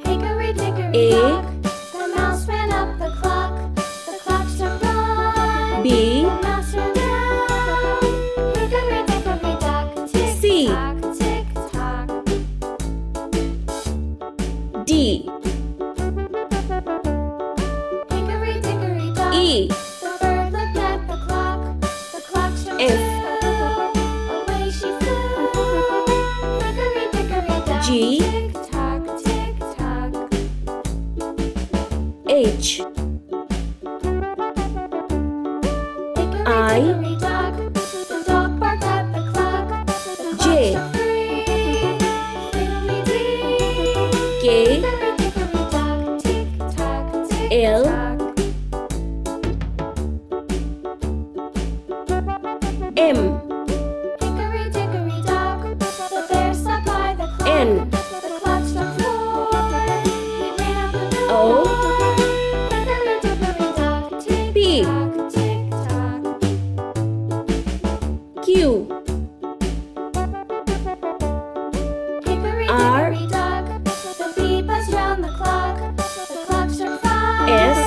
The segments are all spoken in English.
Hickory dickory A. dock, the mouse ran up the clock. The clock struck one. B. The mouse ran down. Hickory dickory dock, tick C. tock, tick tock. D. Hickory dickory dock. E. The bird looked at the clock. The clock struck F. two. Away she flew. Hickory dickory dock, G. tick tock, tick tock. H. Hickory I. dickory dock, the dog barked at the clock. The clock J. struck three. Fiddly-dee. K. Hickory dickory dock, tick tock, tick L. tock. M. Hickory dickory dock, the bear sat by the clock. N. The clock struck four. He ran out the door. O. Hickory dickory dock, tick P. tock, tick tock. Q. Hickory R. dickory dock, the bee buzzed round the clock. The clock struck five. S.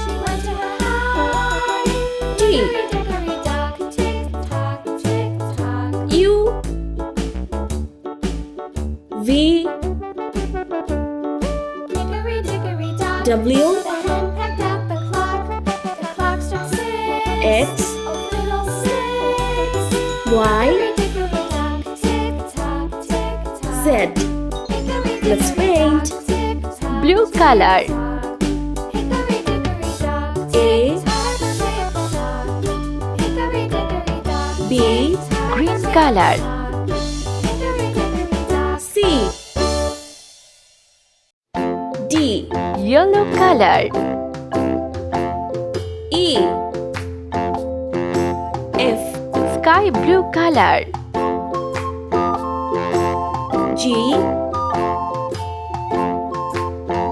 She went to her hive. T. Hickory dickory dock, tick tock, tick tock. U. V. Hickory dickory dock, W. the hen pecked at the clock. The clock struck six. X. Oh, fiddlesticks. Y. Hickory dickory dock, tick tock, tick tock. Z. Hickory Let's dickory paint. dock, tick tock, Blue tick color. tock. Hickory dickory dock, A. tick tock, tick tock. Hickory dickory dock, B. tick tock, Green tick color. tock. Hickory dickory dock. C. D. Yellow color. E. F. Sky blue color. G.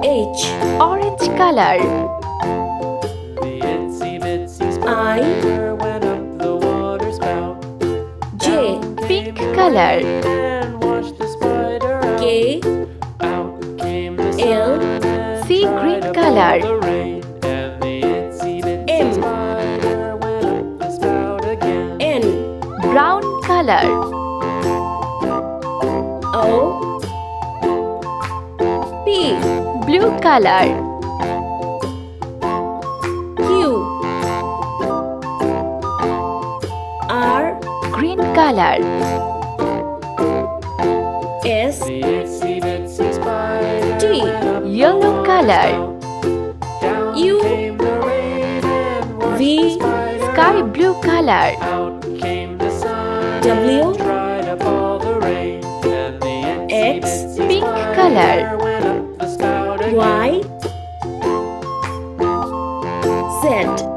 H. Orange color. The itsy bitsy I. spider went up the water spout. J. Pink color. And watched the spider out. K. Out came the L. sun and Sea dried green up color. all the rain. And the itsy bitsy M. spider went up the spout again. N. Brown color. O. P. Blue color. Q. R. Green color. S. The itsy bitsy spider T. went up the Yellow water color. spout. Down U. came the rain and washed V. the spider Sky out. blue color. Out came the sun W. and dried up all the rain. And the itsy X. bitsy Pink spider color. went up the spout again. Y. Z.